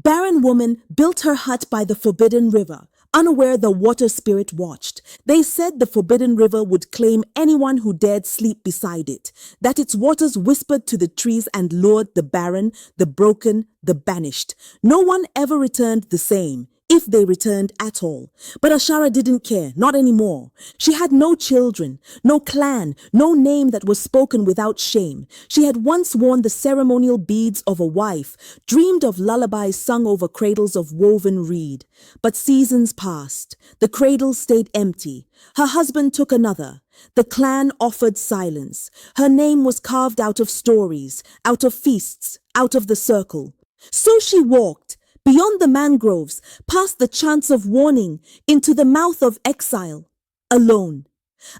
Barren woman built her hut by the forbidden river, unaware the water spirit watched. They said the forbidden river would claim anyone who dared sleep beside it, that its waters whispered to the trees and lured the barren, the broken, the banished. No one ever returned the same, if they returned at all. But Ashara didn't care, not anymore. She had no children, no clan, no name that was spoken without shame. She had once worn the ceremonial beads of a wife, dreamed of lullabies sung over cradles of woven reed. But seasons passed. The cradle stayed empty. Her husband took another. The clan offered silence. Her name was carved out of stories, out of feasts, out of the circle. So she walked, beyond the mangroves, past the chants of warning, into the mouth of exile, alone.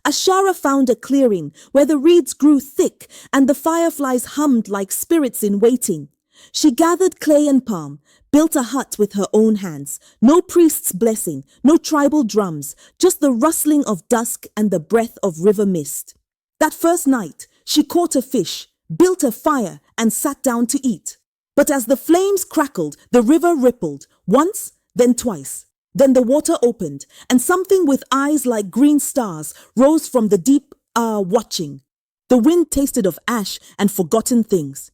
Ashara found a clearing where the reeds grew thick and the fireflies hummed like spirits in waiting. She gathered clay and palm, built a hut with her own hands. No priest's blessing, no tribal drums, just the rustling of dusk and the breath of river mist. That first night, she caught a fish, built a fire, and sat down to eat. But as the flames crackled, the river rippled, once, then twice. Then the water opened, and something with eyes like green stars rose from the deep, watching. The wind tasted of ash and forgotten things.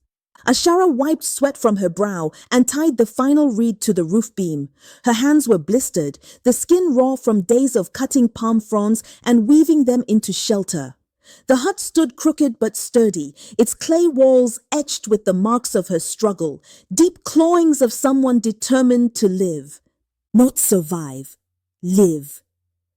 Ashara wiped sweat from her brow and tied the final reed to the roof beam. Her hands were blistered, the skin raw from days of cutting palm fronds and weaving them into shelter. The hut stood crooked but sturdy, its clay walls etched with the marks of her struggle, deep clawings of someone determined to live. Not survive, live.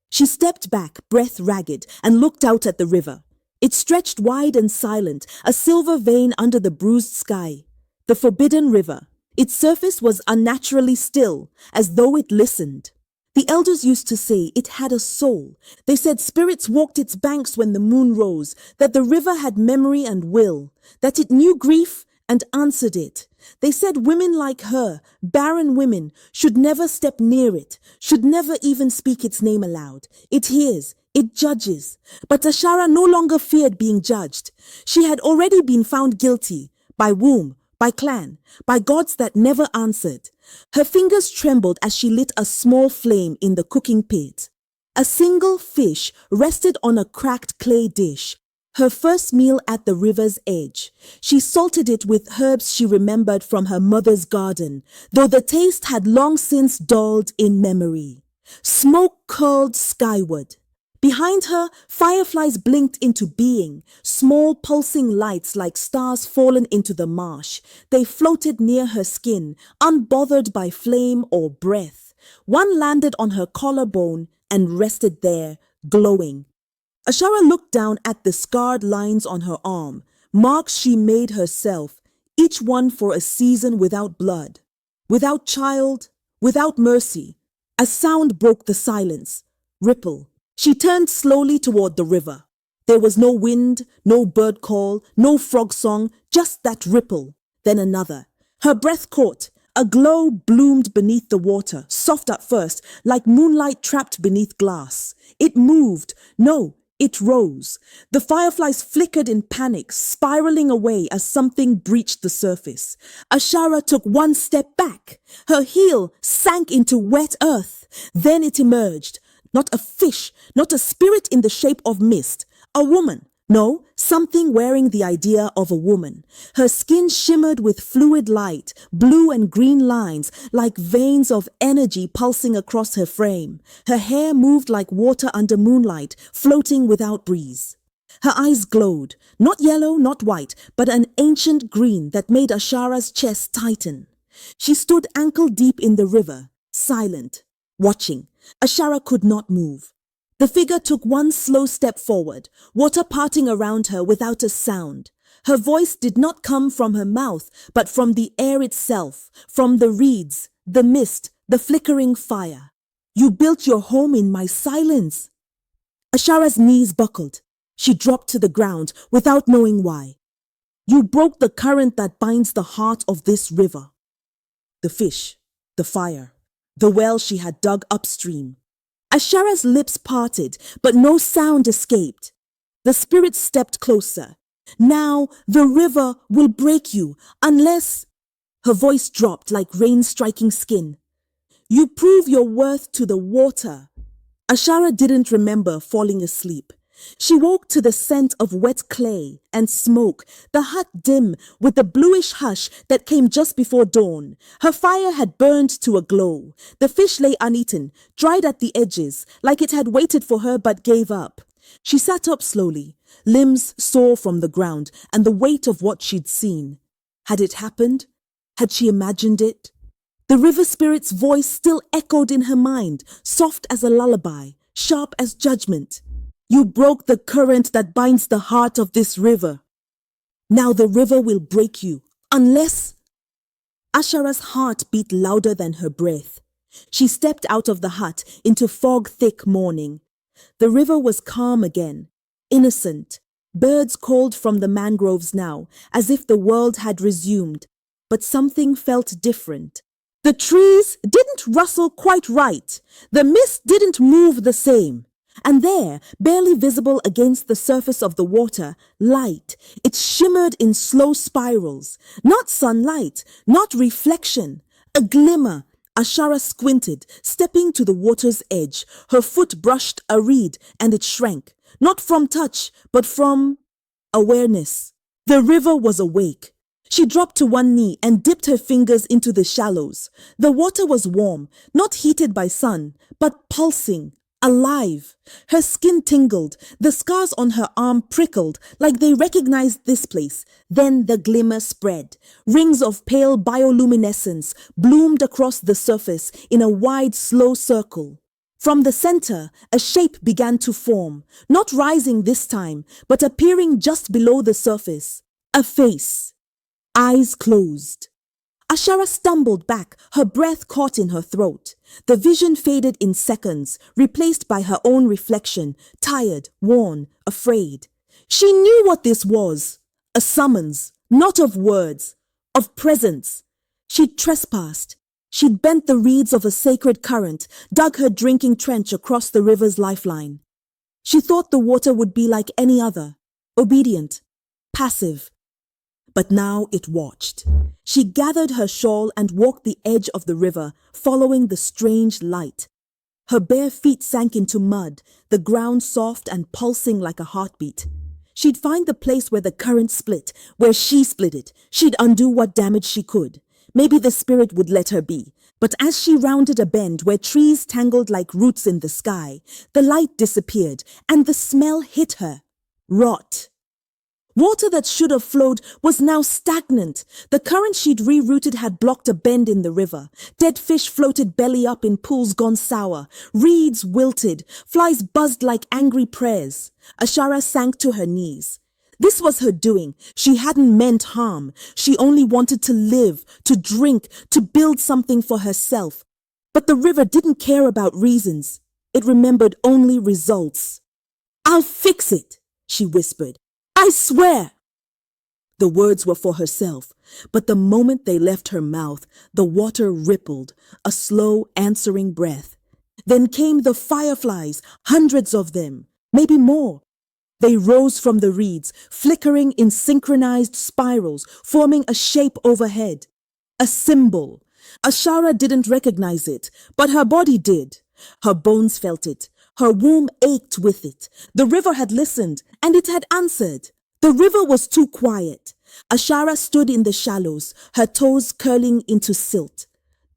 She stepped back, breath ragged, and looked out at the river. It stretched wide and silent, a silver vein under the bruised sky. The forbidden river. Its surface was unnaturally still, as though it listened. The elders used to say it had a soul. They said spirits walked its banks when the moon rose, that the river had memory and will, that it knew grief and answered it. They said women like her, barren women, should never step near it, should never even speak its name aloud. It hears, it judges. But Ashara no longer feared being judged. She had already been found guilty, by womb, by clan, by gods that never answered. Her fingers trembled as she lit a small flame in the cooking pit. A single fish rested on a cracked clay dish, her first meal at the river's edge. She salted it with herbs she remembered from her mother's garden, though the taste had long since dulled in memory. Smoke curled skyward. Behind her, fireflies blinked into being, small pulsing lights like stars fallen into the marsh. They floated near her skin, unbothered by flame or breath. One landed on her collarbone and rested there, glowing. Ashara looked down at the scarred lines on her arm, marks she made herself, each one for a season without blood, without child, without mercy. A sound broke the silence. Ripple. She turned slowly toward the river. There was no wind, no bird call, no frog song, just that ripple, then another. Her breath caught. A glow bloomed beneath the water, soft at first, like moonlight trapped beneath glass. It moved. No, it rose. The fireflies flickered in panic, spiraling away as something breached the surface. Ashara took one step back. Her heel sank into wet earth. Then it emerged. Not a fish, not a spirit in the shape of mist. A woman. No, something wearing the idea of a woman. Her skin shimmered with fluid light, blue and green lines, like veins of energy pulsing across her frame. Her hair moved like water under moonlight, floating without breeze. Her eyes glowed, not yellow, not white, but an ancient green that made Ashara's chest tighten. She stood ankle deep in the river, silent, watching. Ashara could not move. The figure took one slow step forward, water parting around her without a sound. Her voice did not come from her mouth, but from the air itself, from the reeds, the mist, the flickering fire. You built your home in my silence. Ashara's knees buckled. She dropped to the ground without knowing why. You broke the current that binds the heart of this river. The fish, the fire, the well she had dug upstream. Ashara's lips parted, but no sound escaped. The spirit stepped closer. Now the river will break you unless... Her voice dropped like rain striking skin. You prove your worth to the water. Ashara didn't remember falling asleep. She woke to the scent of wet clay and smoke, the hut dim with the bluish hush that came just before dawn. Her fire had burned to a glow. The fish lay uneaten, dried at the edges, like it had waited for her but gave up. She sat up slowly, limbs sore from the ground and the weight of what she'd seen. Had it happened? Had she imagined it? The river spirit's voice still echoed in her mind, soft as a lullaby, sharp as judgment. You broke the current that binds the heart of this river. Now the river will break you, unless... Ashara's heart beat louder than her breath. She stepped out of the hut into fog-thick morning. The river was calm again, innocent. Birds called from the mangroves now, as if the world had resumed. But something felt different. The trees didn't rustle quite right. The mist didn't move the same. And there, barely visible against the surface of the water, light. It shimmered in slow spirals. Not sunlight, not reflection. A glimmer. Ashara squinted, stepping to the water's edge. Her foot brushed a reed and it shrank. Not from touch, but from awareness. The river was awake. She dropped to one knee and dipped her fingers into the shallows. The water was warm, not heated by sun, but pulsing, alive. Her skin tingled, the scars on her arm prickled like they recognized this place. Then the glimmer spread. Rings of pale bioluminescence bloomed across the surface in a wide, slow circle. From the center, a shape began to form, not rising this time, but appearing just below the surface. A face. Eyes closed. Ashara stumbled back, her breath caught in her throat. The vision faded in seconds, replaced by her own reflection, tired, worn, afraid. She knew what this was. A summons, not of words, of presence. She'd trespassed. She'd bent the reeds of a sacred current, dug her drinking trench across the river's lifeline. She thought the water would be like any other, obedient, passive. But now it watched. She gathered her shawl and walked the edge of the river, following the strange light. Her bare feet sank into mud, the ground soft and pulsing like a heartbeat. She'd find the place where the current split, where she split it. She'd undo what damage she could. Maybe the spirit would let her be. But as she rounded a bend where trees tangled like roots in the sky, the light disappeared and the smell hit her. Rot. Water that should have flowed was now stagnant. The current she'd rerouted had blocked a bend in the river. Dead fish floated belly up in pools gone sour. Reeds wilted. Flies buzzed like angry prayers. Ashara sank to her knees. This was her doing. She hadn't meant harm. She only wanted to live, to drink, to build something for herself. But the river didn't care about reasons. It remembered only results. "I'll fix it," she whispered. "I swear." The words were for herself, but the moment they left her mouth, the water rippled, a slow answering breath. Then came the fireflies, hundreds of them, maybe more. They rose from the reeds, flickering in synchronized spirals, forming a shape overhead. A symbol. Ashara didn't recognize it, but her body did. Her bones felt it. Her womb ached with it. The river had listened, and it had answered. The river was too quiet. Ashara stood in the shallows, her toes curling into silt.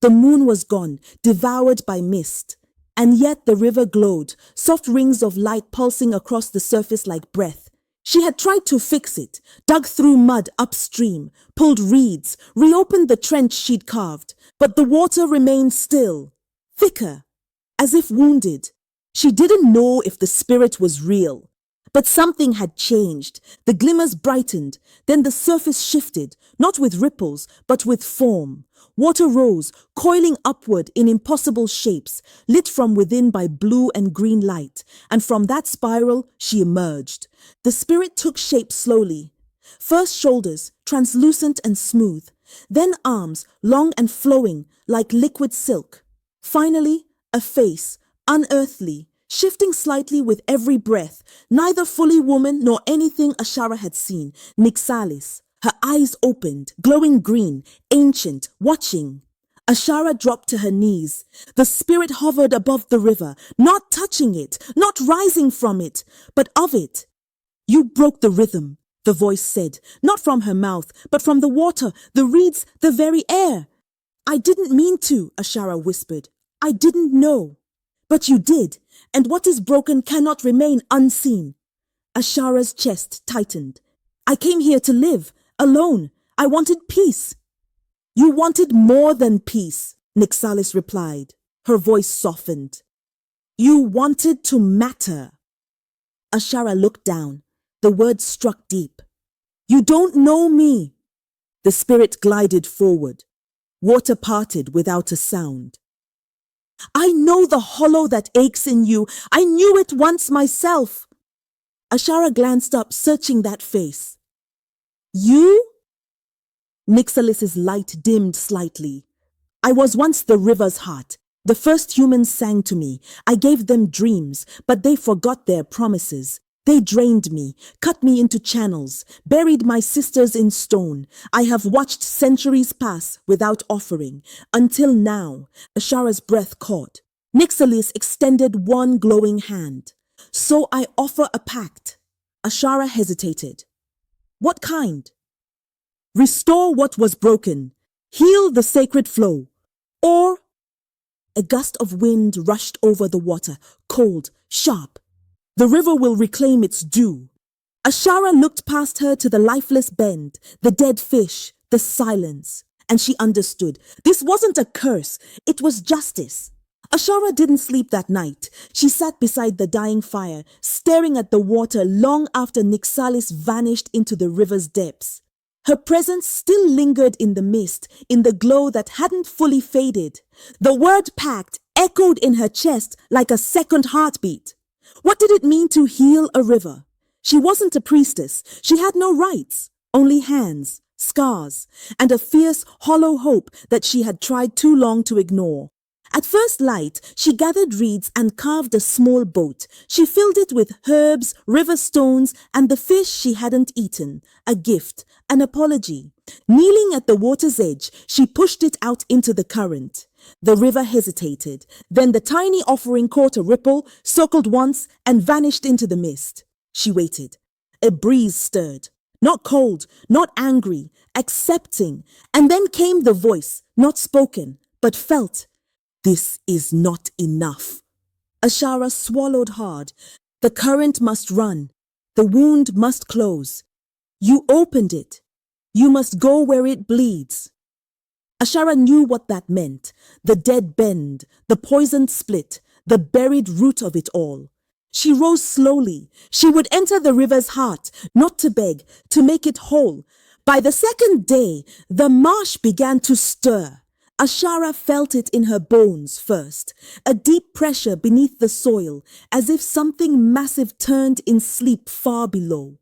The moon was gone, devoured by mist. And yet the river glowed, soft rings of light pulsing across the surface like breath. She had tried to fix it, dug through mud upstream, pulled reeds, reopened the trench she'd carved, but the water remained still, thicker, as if wounded. She didn't know if the spirit was real, but something had changed. The glimmers brightened, then the surface shifted, not with ripples, but with form. Water rose, coiling upward in impossible shapes, lit from within by blue and green light, and from that spiral she emerged. The spirit took shape slowly. First shoulders, translucent and smooth, then arms, long and flowing, like liquid silk. Finally, a face, unearthly, shifting slightly with every breath, neither fully woman nor anything Ashara had seen, Nixalis. Her eyes opened, glowing green, ancient, watching. Ashara dropped to her knees. The spirit hovered above the river, not touching it, not rising from it, but of it. You broke the rhythm, the voice said, not from her mouth, but from the water, the reeds, the very air. I didn't mean to, Ashara whispered. I didn't know. But you did, and what is broken cannot remain unseen. Ashara's chest tightened. I came here to live, alone. I wanted peace. You wanted more than peace, Nyxalis replied. Her voice softened. You wanted to matter. Ashara looked down. The words struck deep. You don't know me. The spirit glided forward. Water parted without a sound. I know the hollow that aches in you. I knew it once myself. Ashara glanced up, searching that face. You? Nyxalis's light dimmed slightly. I was once the river's heart. The first humans sang to me. I gave them dreams, but they forgot their promises. They drained me, cut me into channels, buried my sisters in stone. I have watched centuries pass without offering, until now. Ashara's breath caught. Nyxalis extended one glowing hand. So I offer a pact. Ashara hesitated. What kind? Restore what was broken. Heal the sacred flow. Or... A gust of wind rushed over the water, cold, sharp. The river will reclaim its due. Ashara looked past her to the lifeless bend, the dead fish, the silence, and she understood. This wasn't a curse, it was justice. Ashara didn't sleep that night. She sat beside the dying fire, staring at the water long after Nyxalis vanished into the river's depths. Her presence still lingered in the mist, in the glow that hadn't fully faded. The word pact echoed in her chest like a second heartbeat. What did it mean to heal a river? She wasn't a priestess. She had no rights, only hands, scars, and a fierce, hollow hope that she had tried too long to ignore. At first light, she gathered reeds and carved a small boat. She filled it with herbs, river stones, and the fish she hadn't eaten, a gift, an apology. Kneeling at the water's edge, she pushed it out into the current. The river hesitated. Then the tiny offering caught a ripple, circled once, and vanished into the mist. She waited. A breeze stirred. Not cold, not angry, accepting. And then came the voice, not spoken, but felt. This is not enough. Ashara swallowed hard. The current must run. The wound must close. You opened it. You must go where it bleeds. Ashara knew what that meant. The dead bend, the poisoned split, the buried root of it all. She rose slowly. She would enter the river's heart, not to beg, to make it whole. By the second day, the marsh began to stir. Ashara felt it in her bones first, a deep pressure beneath the soil, as if something massive turned in sleep far below.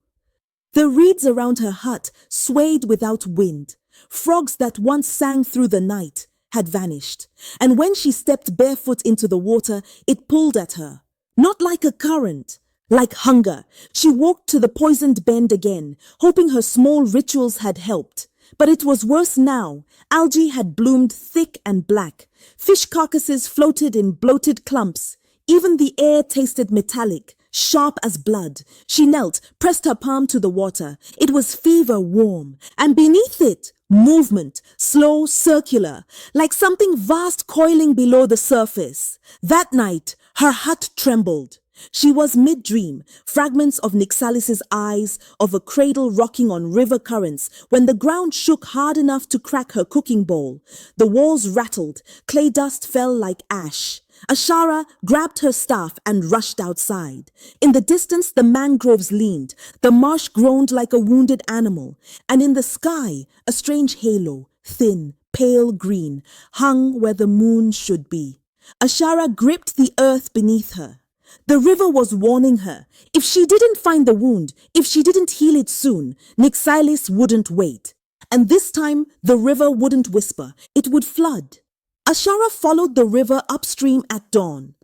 The reeds around her hut swayed without wind. Frogs that once sang through the night had vanished, and when she stepped barefoot into the water, it pulled at her. Not like a current, like hunger. She walked to the poisoned bend again, hoping her small rituals had helped. But it was worse now. Algae had bloomed thick and black. Fish carcasses floated in bloated clumps. Even the air tasted metallic, sharp as blood. She knelt, pressed her palm to the water. It was fever warm, and beneath it, movement, slow, circular, like something vast coiling below the surface. That night, her hut trembled. She was mid-dream, fragments of Nyxalis's eyes, of a cradle rocking on river currents, when the ground shook hard enough to crack her cooking bowl. The walls rattled, clay dust fell like ash. Ashara grabbed her staff and rushed outside. In the distance, the mangroves leaned, the marsh groaned like a wounded animal, and in the sky, a strange halo, thin, pale green, hung where the moon should be. Ashara gripped the earth beneath her. The river was warning her. If she didn't find the wound, if she didn't heal it soon, Nyxalis wouldn't wait. And this time, the river wouldn't whisper. It would flood. Ashara followed the river upstream at dawn.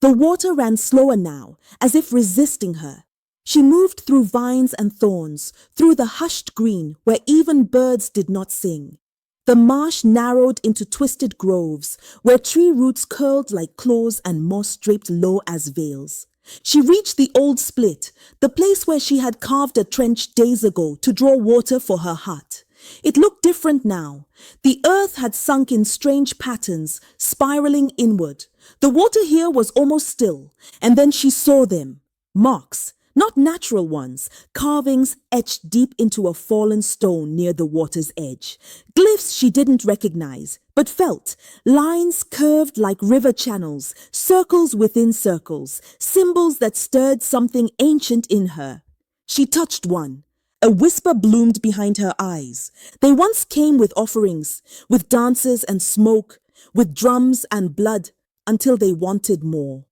The water ran slower now, as if resisting her. She moved through vines and thorns, through the hushed green where even birds did not sing. The marsh narrowed into twisted groves, where tree roots curled like claws and moss draped low as veils. She reached the old split, the place where she had carved a trench days ago to draw water for her hut. It looked different now. The earth had sunk in strange patterns, spiraling inward. The water here was almost still, and then she saw them. Marks, not natural ones, carvings etched deep into a fallen stone near the water's edge. Glyphs she didn't recognize, but felt. Lines curved like river channels, circles within circles, symbols that stirred something ancient in her. She touched one. A whisper bloomed behind her eyes. They once came with offerings, with dances and smoke, with drums and blood, until they wanted more.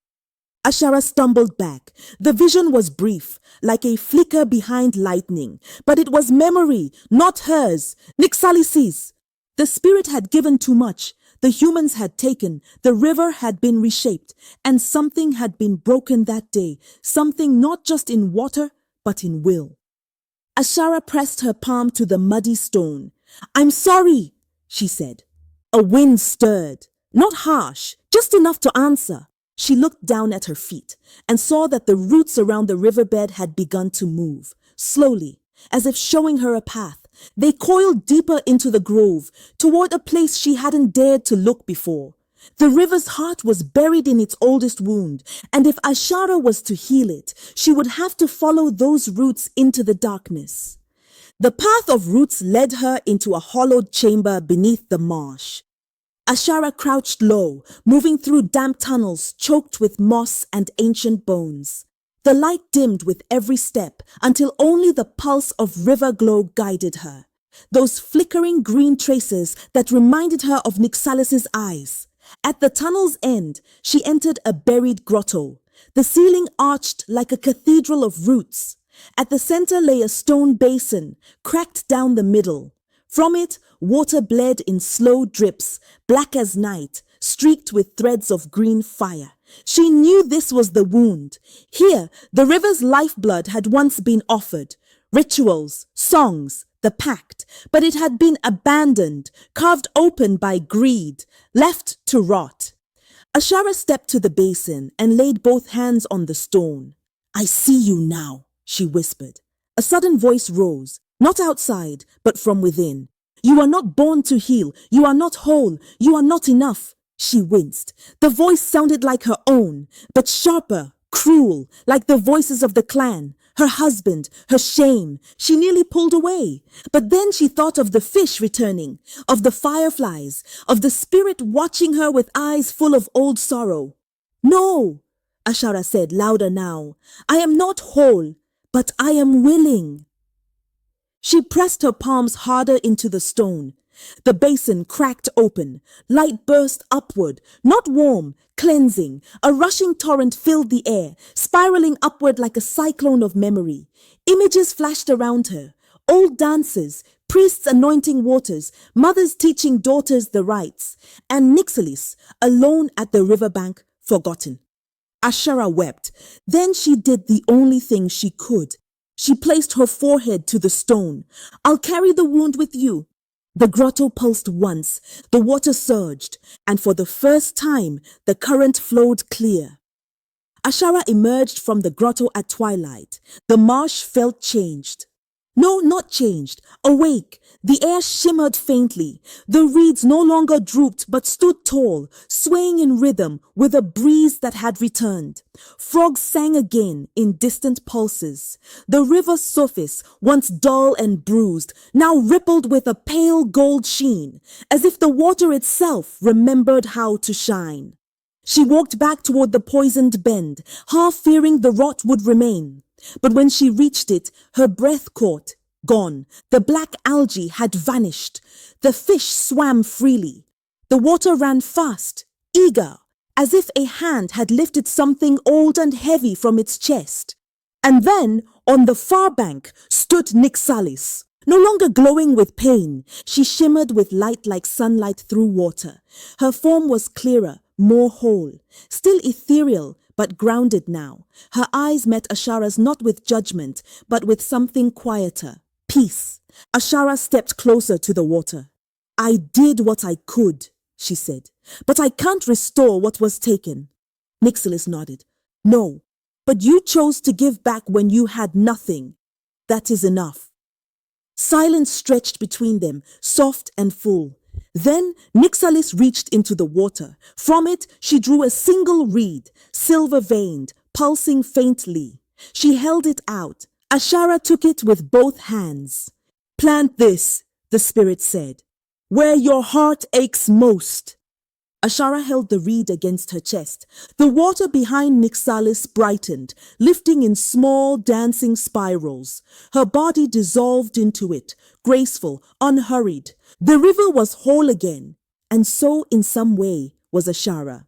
Ashara stumbled back. The vision was brief, like a flicker behind lightning, but it was memory, not hers. Nixalisis. The spirit had given too much. The humans had taken. The river had been reshaped, and something had been broken that day. Something not just in water, but in will. Ashara pressed her palm to the muddy stone. "I'm sorry," she said. A wind stirred. Not harsh, just enough to answer. She looked down at her feet and saw that the roots around the riverbed had begun to move, slowly, as if showing her a path. They coiled deeper into the grove, toward a place she hadn't dared to look before. The river's heart was buried in its oldest wound, and if Ashara was to heal it, she would have to follow those roots into the darkness. The path of roots led her into a hollowed chamber beneath the marsh. Ashara crouched low, moving through damp tunnels choked with moss and ancient bones. The light dimmed with every step until only the pulse of river glow guided her. Those flickering green traces that reminded her of Nixalis's eyes. At the tunnel's end, she entered a buried grotto. The ceiling arched like a cathedral of roots. At the center lay a stone basin, cracked down the middle. From it, water bled in slow drips, black as night, streaked with threads of green fire. She knew this was the wound. Here, the river's lifeblood had once been offered. Rituals, songs, the pact, but it had been abandoned, carved open by greed, left to rot. Ashara stepped to the basin and laid both hands on the stone. "I see you now," she whispered. A sudden voice rose, not outside, but from within. "You are not born to heal. You are not whole. You are not enough." She winced. The voice sounded like her own, but sharper, cruel, like the voices of the clan. Her husband, her shame. She nearly pulled away. But then she thought of the fish returning, of the fireflies, of the spirit watching her with eyes full of old sorrow. "No," Ashara said louder now. "I am not whole, but I am willing." She pressed her palms harder into the stone. The basin cracked open. Light burst upward, not warm, cleansing. A rushing torrent filled the air, spiraling upward like a cyclone of memory. Images flashed around her. Old dances, priests anointing waters, mothers teaching daughters the rites, and Nixalis, alone at the riverbank, forgotten. Ashara wept. Then she did the only thing she could. She placed her forehead to the stone. "I'll carry the wound with you." The grotto pulsed once, the water surged, and for the first time the current flowed clear. Ashara emerged from the grotto at twilight. The marsh felt changed. No, not changed, awake. The air shimmered faintly. The reeds no longer drooped but stood tall, swaying in rhythm with a breeze that had returned. Frogs sang again in distant pulses. The river's surface, once dull and bruised, now rippled with a pale gold sheen, as if the water itself remembered how to shine. She walked back toward the poisoned bend, half fearing the rot would remain. But when she reached it, her breath caught. Gone. The black algae had vanished. The fish swam freely. The water ran fast, eager, as if a hand had lifted something old and heavy from its chest. And then, on the far bank, stood Nixalis. No longer glowing with pain, she shimmered with light like sunlight through water. Her form was clearer, more whole, still ethereal, but grounded now. Her eyes met Ashara's not with judgment, but with something quieter. Peace. Ashara stepped closer to the water. I did what I could, she said, but I can't restore what was taken. Nixilis nodded. No, but you chose to give back when you had nothing. That is enough. Silence stretched between them, soft and full. Then Nixilis reached into the water. From it, she drew a single reed, silver-veined, pulsing faintly. She held it out. Ashara took it with both hands. Plant this, the spirit said, where your heart aches most. Ashara held the reed against her chest. The water behind Nixilis brightened, lifting in small dancing spirals. Her body dissolved into it, graceful, unhurried. The river was whole again, and so in some way was Ashara.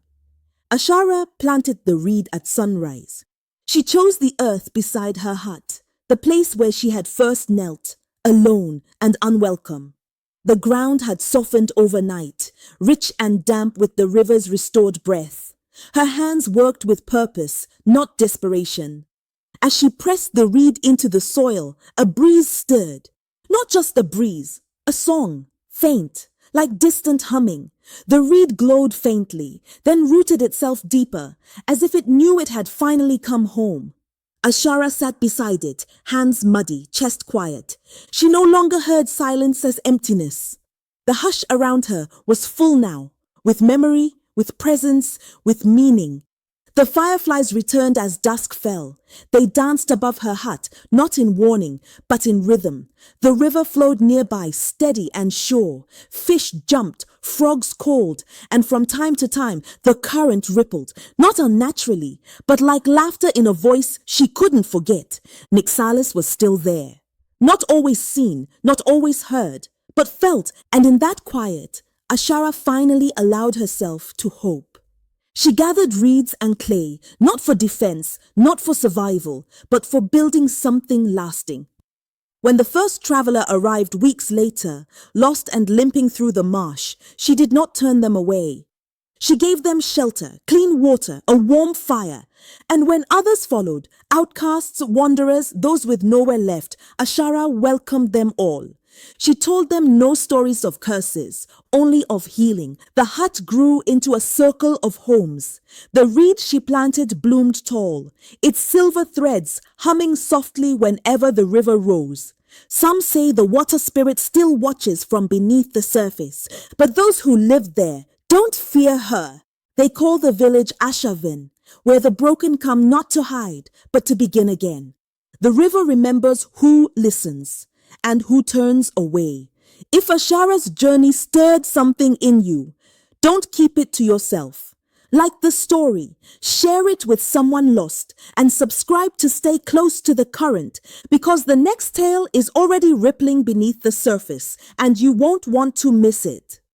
Ashara planted the reed at sunrise. She chose the earth beside her hut, the place where she had first knelt, alone and unwelcome. The ground had softened overnight, rich and damp with the river's restored breath. Her hands worked with purpose, not desperation. As she pressed the reed into the soil, a breeze stirred. Not just a breeze, a song, faint, like distant humming. The reed glowed faintly, then rooted itself deeper, as if it knew it had finally come home. Ashara sat beside it, hands muddy, chest quiet. She no longer heard silence as emptiness. The hush around her was full now, with memory, with presence, with meaning. The fireflies returned as dusk fell. They danced above her hut, not in warning, but in rhythm. The river flowed nearby, steady and sure. Fish jumped, frogs called, and from time to time the current rippled, not unnaturally, but like laughter in a voice she couldn't forget. Nixilis was still there. Not always seen, not always heard, but felt, and in that quiet, Ashara finally allowed herself to hope. She gathered reeds and clay, not for defense, not for survival, but for building something lasting. When the first traveler arrived weeks later, lost and limping through the marsh, she did not turn them away. She gave them shelter, clean water, a warm fire. And when others followed, outcasts, wanderers, those with nowhere left, Ashara welcomed them all. She told them no stories of curses, only of healing. The hut grew into a circle of homes. The reed she planted bloomed tall, its silver threads humming softly whenever the river rose. Some say the water spirit still watches from beneath the surface, but those who lived there don't fear her. They call the village Ashavin, where the broken come not to hide, but to begin again. The river remembers who listens and who turns away. If Ashara's journey stirred something in you, don't keep it to yourself. Like the story, share it with someone lost and subscribe to stay close to the current, because the next tale is already rippling beneath the surface and you won't want to miss it.